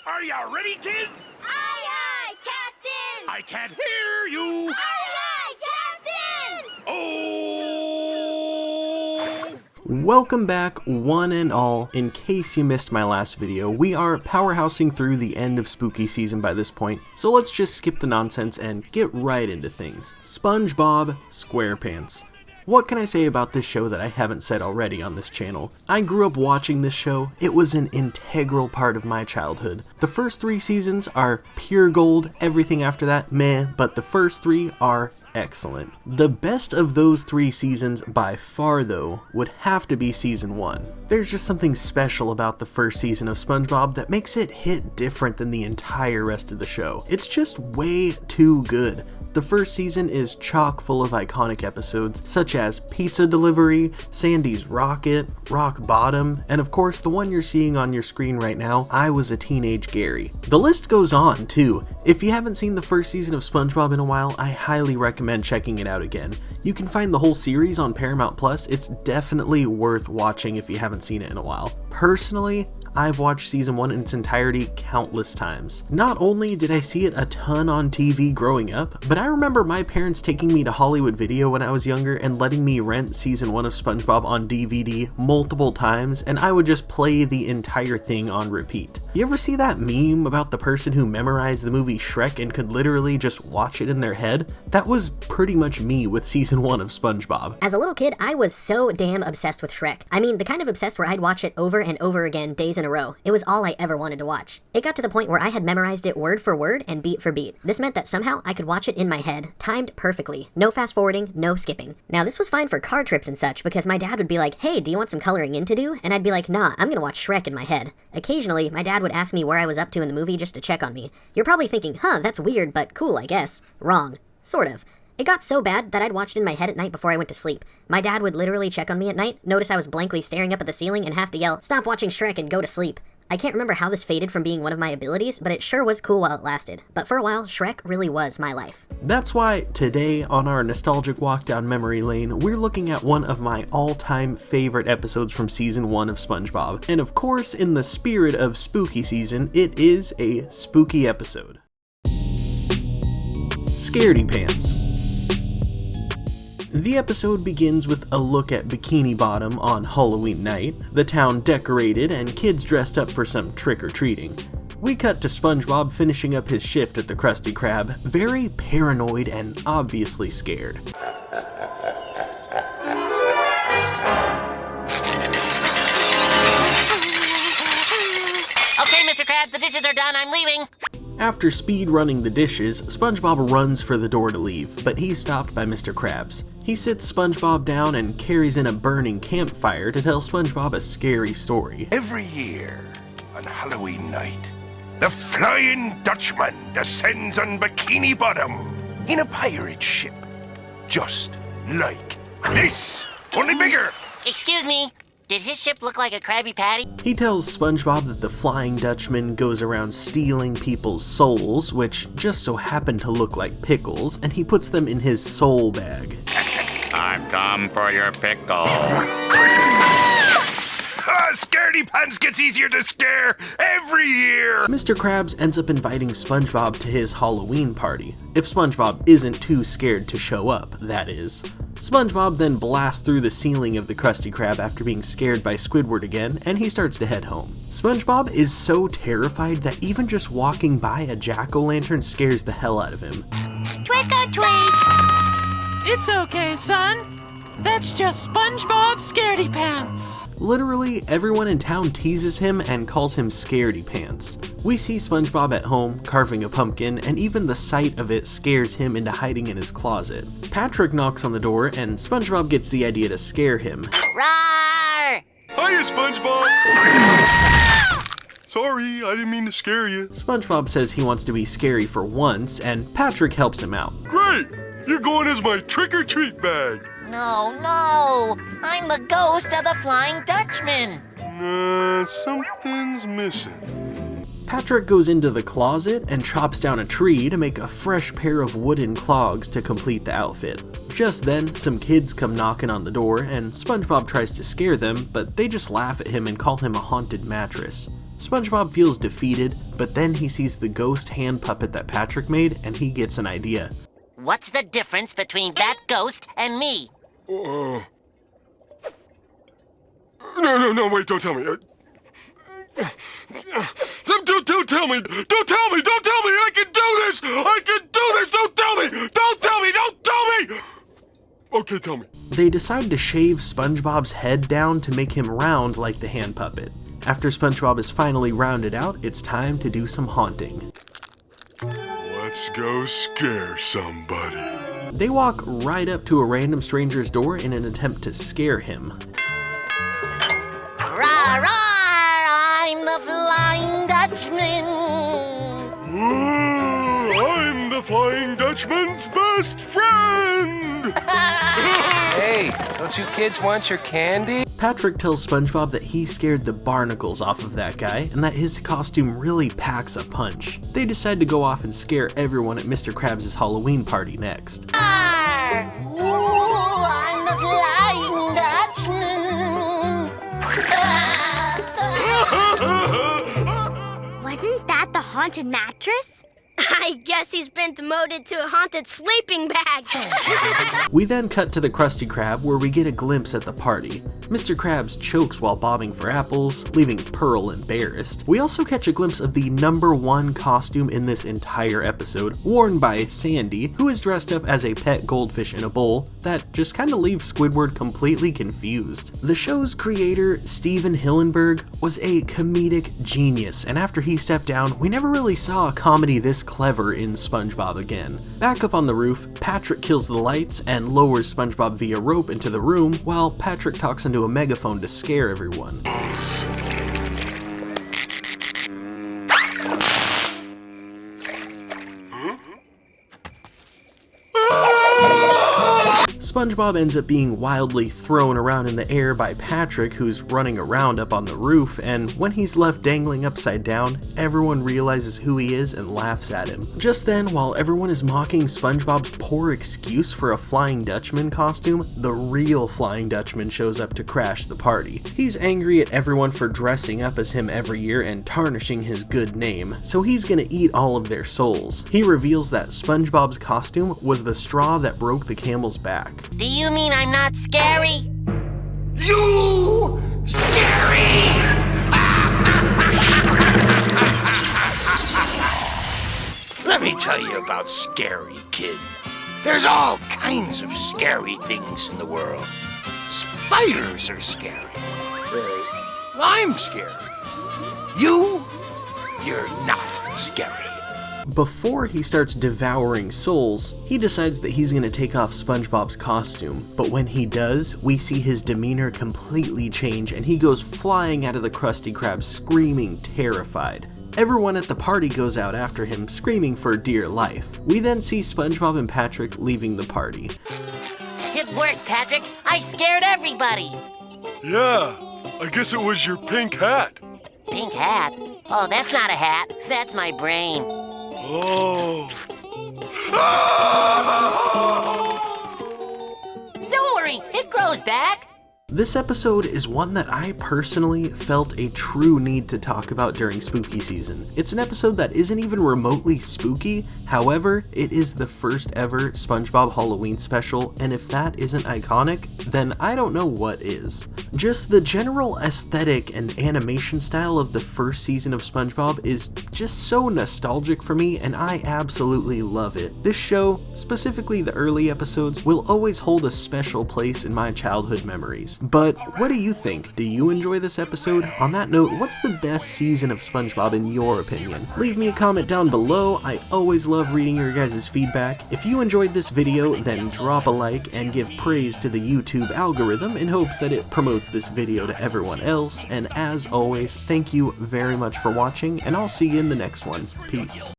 Are you ready, kids? Aye, aye, Captain! I can't hear you! Aye, aye, Captain! Oh! Welcome back, one and all. In case you missed my last video, we are powerhousing through the end of spooky season by this point, so let's just skip the nonsense and get right into things. SpongeBob SquarePants. What can I say about this show that I haven't said already on this channel? I grew up watching this show. It was an integral part of my childhood. The first 3 seasons are pure gold, everything after that, meh, but the first 3 are excellent. The best of those 3 seasons by far though would have to be season 1. There's just something special about the first season of SpongeBob that makes it hit different than the entire rest of the show. It's just way too good. The first season is chock full of iconic episodes such as Pizza Delivery, Sandy's Rocket, Rock Bottom, and of course the one you're seeing on your screen right now, I Was a Teenage Gary. The list goes on too. If you haven't seen the first season of SpongeBob in a while, I highly recommend checking it out again. You can find the whole series on Paramount Plus. It's definitely worth watching if you haven't seen it in a while. Personally, I've watched season 1 in its entirety countless times. Not only did I see it a ton on TV growing up, but I remember my parents taking me to Hollywood Video when I was younger and letting me rent season 1 of SpongeBob on DVD multiple times, and I would just play the entire thing on repeat. You ever see that meme about the person who memorized the movie Shrek and could literally just watch it in their head? That was pretty much me with season 1 of SpongeBob. As a little kid, I was so damn obsessed with Shrek. I mean, the kind of obsessed where I'd watch it over and over again days in a row. It was all I ever wanted to watch. It got to the point where I had memorized it word for word and beat for beat. This meant that somehow I could watch it in my head, timed perfectly. No fast forwarding, no skipping. Now this was fine for car trips and such because my dad would be like, hey, do you want some coloring in to do? And I'd be like, nah, I'm gonna watch Shrek in my head. Occasionally, my dad would ask me where I was up to in the movie just to check on me. You're probably thinking, huh, that's weird, but cool, I guess. Wrong. Sort of. It got so bad that I'd watch it in my head at night before I went to sleep. My dad would literally check on me at night, notice I was blankly staring up at the ceiling, and have to yell, stop watching Shrek and go to sleep. I can't remember how this faded from being one of my abilities, but it sure was cool while it lasted. But for a while, Shrek really was my life. That's why today on our nostalgic walk down memory lane, we're looking at one of my all-time favorite episodes from season 1 of SpongeBob. And of course, in the spirit of spooky season, it is a spooky episode. Scaredy Pants. The episode begins with a look at Bikini Bottom on Halloween night, the town decorated and kids dressed up for some trick-or-treating. We cut to SpongeBob finishing up his shift at the Krusty Krab, very paranoid and obviously scared. Okay, Mr. Krabs, the dishes are done, I'm leaving. After speed running the dishes, SpongeBob runs for the door to leave, but he's stopped by Mr. Krabs. He sits SpongeBob down and carries in a burning campfire to tell SpongeBob a scary story. Every year, on Halloween night, the Flying Dutchman descends on Bikini Bottom in a pirate ship. Just like this, only bigger. Excuse me, did his ship look like a Krabby Patty? He tells SpongeBob that the Flying Dutchman goes around stealing people's souls, which just so happen to look like pickles, and he puts them in his soul bag. I've come for your pickle. Scaredy Pants gets easier to scare every year! Mr. Krabs ends up inviting SpongeBob to his Halloween party. If SpongeBob isn't too scared to show up, that is. SpongeBob then blasts through the ceiling of the Krusty Krab after being scared by Squidward again, and he starts to head home. SpongeBob is so terrified that even just walking by a jack-o'-lantern scares the hell out of him. Trick or treat! It's okay, son. That's just SpongeBob Scaredy Pants. Literally, everyone in town teases him and calls him Scaredy Pants. We see SpongeBob at home, carving a pumpkin, and even the sight of it scares him into hiding in his closet. Patrick knocks on the door, and SpongeBob gets the idea to scare him. Roar! Hiya, SpongeBob! Sorry, I didn't mean to scare you. SpongeBob says he wants to be scary for once, and Patrick helps him out. Great! You're going as my trick-or-treat bag. No, I'm the ghost of the Flying Dutchman. Something's missing. Patrick goes into the closet and chops down a tree to make a fresh pair of wooden clogs to complete the outfit. Just then, some kids come knocking on the door and SpongeBob tries to scare them, but they just laugh at him and call him a haunted mattress. SpongeBob feels defeated, but then he sees the ghost hand puppet that Patrick made and he gets an idea. What's the difference between that ghost and me? No, wait, don't tell me. Don't tell me! Don't tell me! Don't tell me! I can do this! I can do this! Don't tell me! Don't tell me! Don't tell me! Okay, tell me. They decide to shave SpongeBob's head down to make him round like the hand puppet. After SpongeBob is finally rounded out, it's time to do some haunting. Let's go scare somebody. They walk right up to a random stranger's door in an attempt to scare him. Rah, rah! I'm the Flying Dutchman! I'm the Flying Dutchman's best friend! Hey, don't you kids want your candy? Patrick tells SpongeBob that he scared the barnacles off of that guy and that his costume really packs a punch. They decide to go off and scare everyone at Mr. Krabs' Halloween party next. Ooh, I'm the Flying Dutchman! Wasn't that the haunted mattress? I guess he's been demoted to a haunted sleeping bag. We then cut to the Krusty Krab where we get a glimpse at the party. Mr. Krabs chokes while bobbing for apples, leaving Pearl embarrassed. We also catch a glimpse of the #1 costume in this entire episode, worn by Sandy, who is dressed up as a pet goldfish in a bowl that just kinda leaves Squidward completely confused. The show's creator, Steven Hillenburg, was a comedic genius, and after he stepped down, we never really saw a comedy this clever in SpongeBob again. Back up on the roof, Patrick kills the lights and lowers SpongeBob via rope into the room, while Patrick talks into a megaphone to scare everyone. SpongeBob ends up being wildly thrown around in the air by Patrick, who's running around up on the roof, and when he's left dangling upside down, everyone realizes who he is and laughs at him. Just then, while everyone is mocking SpongeBob's poor excuse for a Flying Dutchman costume, the real Flying Dutchman shows up to crash the party. He's angry at everyone for dressing up as him every year and tarnishing his good name, so he's gonna eat all of their souls. He reveals that SpongeBob's costume was the straw that broke the camel's back. Do you mean I'm not scary? You scary! Let me tell you about Scary, kid. There's all kinds of scary things in the world. Spiders are scary. I'm scary. You're not scary. Before he starts devouring souls, he decides that he's gonna take off SpongeBob's costume, but when he does, we see his demeanor completely change and he goes flying out of the Krusty Krab screaming, terrified. Everyone at the party goes out after him, screaming for dear life. We then see SpongeBob and Patrick leaving the party. It worked, Patrick. I scared everybody. Yeah, I guess it was your pink hat. Pink hat? Oh, that's not a hat. That's my brain. Oh. Don't worry, it grows back. This episode is one that I personally felt a true need to talk about during spooky season. It's an episode that isn't even remotely spooky, however, it is the first ever SpongeBob Halloween Special, and if that isn't iconic, then I don't know what is. Just the general aesthetic and animation style of the first season of SpongeBob is just so nostalgic for me, and I absolutely love it. This show, specifically the early episodes, will always hold a special place in my childhood memories. But what do you think? Do you enjoy this episode? On that note, what's the best season of SpongeBob in your opinion? Leave me a comment down below. I always love reading your guys' feedback. If you enjoyed this video, then drop a like and give praise to the YouTube algorithm in hopes that it promotes this video to everyone else. And as always, thank you very much for watching, and I'll see you in the next one. Peace.